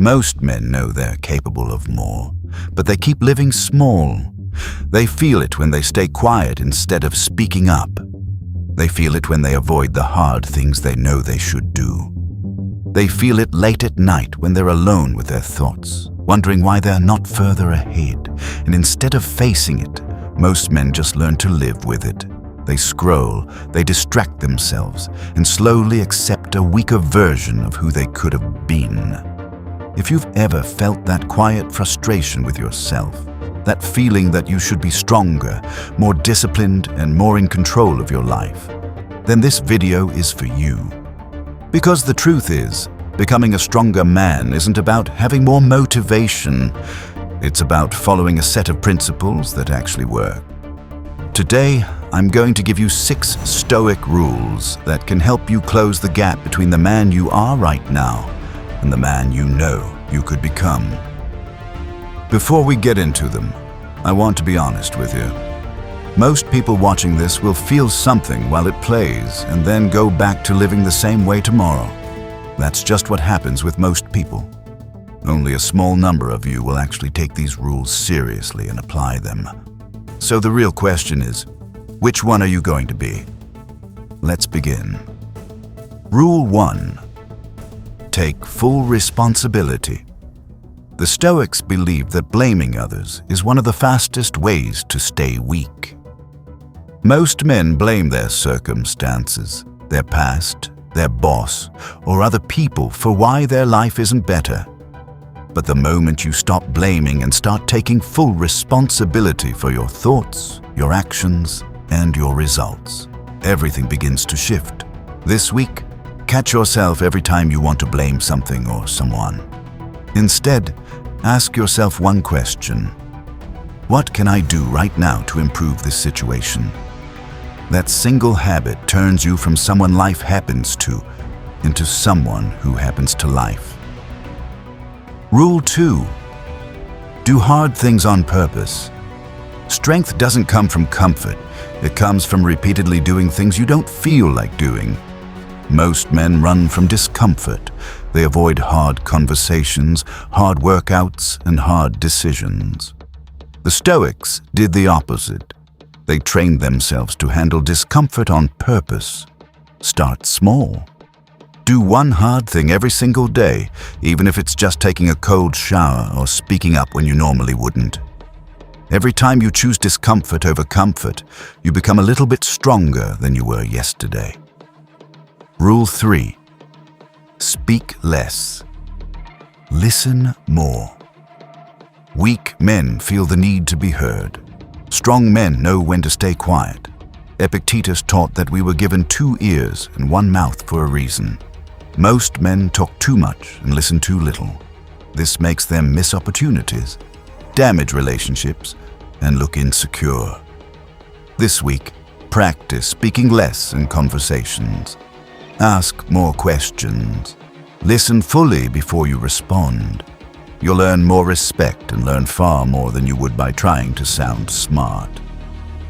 Most men know they're capable of more, but they keep living small. They feel it when they stay quiet instead of speaking up. They feel it when they avoid the hard things they know they should do. They feel it late at night when they're alone with their thoughts, wondering why they're not further ahead. And instead of facing it, most men just learn to live with it. They scroll, they distract themselves, and slowly accept a weaker version of who they could have been. If you've ever felt that quiet frustration with yourself, that feeling that you should be stronger, more disciplined, and more in control of your life, then this video is for you. Because the truth is, becoming a stronger man isn't about having more motivation. It's about following a set of principles that actually work. Today, I'm going to give you 6 Stoic rules that can help you close the gap between the man you are right now and the man you know you could become. Before we get into them, I want to be honest with you. Most people watching this will feel something while it plays and then go back to living the same way tomorrow. That's just what happens with most people. Only a small number of you will actually take these rules seriously and apply them. So the real question is, which one are you going to be? Let's begin. Rule 1. Take full responsibility. The Stoics believed that blaming others is one of the fastest ways to stay weak. Most men blame their circumstances, their past, their boss, or other people for why their life isn't better. But the moment you stop blaming and start taking full responsibility for your thoughts, your actions, and your results, everything begins to shift. This week, catch yourself every time you want to blame something or someone. Instead, ask yourself one question. What can I do right now to improve this situation? That single habit turns you from someone life happens to into someone who happens to life. Rule 2. Do hard things on purpose. Strength doesn't come from comfort. It comes from repeatedly doing things you don't feel like doing. Most men run from discomfort. They avoid hard conversations, hard workouts, and hard decisions. The Stoics did the opposite. They trained themselves to handle discomfort on purpose. Start small. Do one hard thing every single day, even if it's just taking a cold shower or speaking up when you normally wouldn't. Every time you choose discomfort over comfort, you become a little bit stronger than you were yesterday. Rule 3. Speak less. Listen more. Weak men feel the need to be heard. Strong men know when to stay quiet. Epictetus taught that we were given 2 ears and 1 mouth for a reason. Most men talk too much and listen too little. This makes them miss opportunities, damage relationships, and look insecure. This week, practice speaking less in conversations. Ask more questions. Listen fully before you respond. You'll earn more respect and learn far more than you would by trying to sound smart.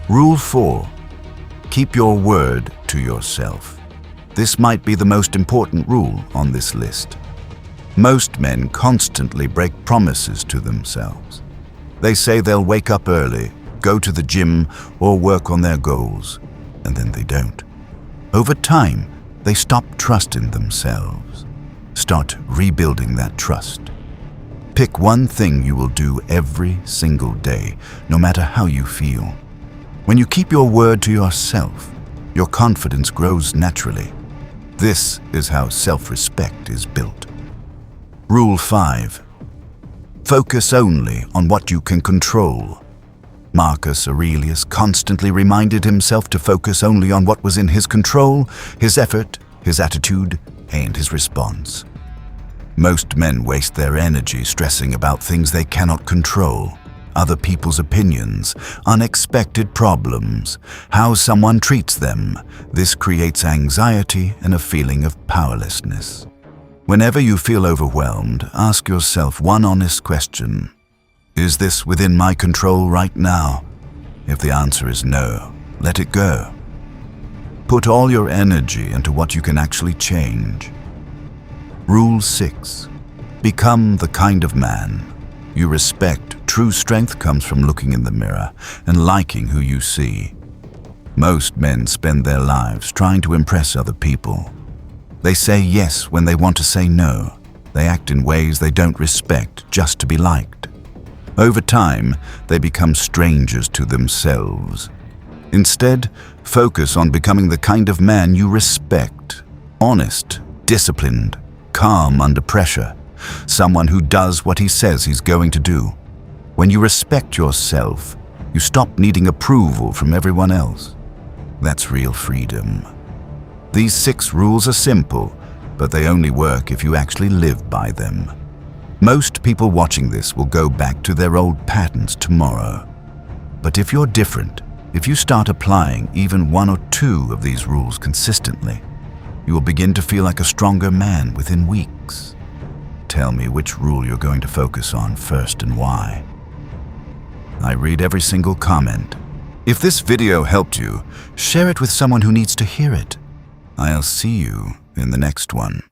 Rule 4. Keep your word to yourself. This might be the most important rule on this list. Most men constantly break promises to themselves. They say they'll wake up early, go to the gym, or work on their goals, and then they don't. Over time, they stop trusting themselves. Start rebuilding that trust. Pick one thing you will do every single day, no matter how you feel. When you keep your word to yourself, your confidence grows naturally. This is how self-respect is built. Rule 5. Focus only on what you can control. Marcus Aurelius constantly reminded himself to focus only on what was in his control, his effort, his attitude, and his response. Most men waste their energy stressing about things they cannot control. Other people's opinions, unexpected problems, how someone treats them. This creates anxiety and a feeling of powerlessness. Whenever you feel overwhelmed, ask yourself one honest question. Is this within my control right now? If the answer is no, let it go. Put all your energy into what you can actually change. Rule 6. Become the kind of man you respect. True strength comes from looking in the mirror and liking who you see. Most men spend their lives trying to impress other people. They say yes when they want to say no. They act in ways they don't respect just to be liked. Over time, they become strangers to themselves. Instead, focus on becoming the kind of man you respect. Honest, disciplined, calm under pressure. Someone who does what he says he's going to do. When you respect yourself, you stop needing approval from everyone else. That's real freedom. These 6 rules are simple, but they only work if you actually live by them. Most people watching this will go back to their old patterns tomorrow. But if you're different, if you start applying even 1 or 2 of these rules consistently, you will begin to feel like a stronger man within weeks. Tell me which rule you're going to focus on first and why. I read every single comment. If this video helped you, share it with someone who needs to hear it. I'll see you in the next one.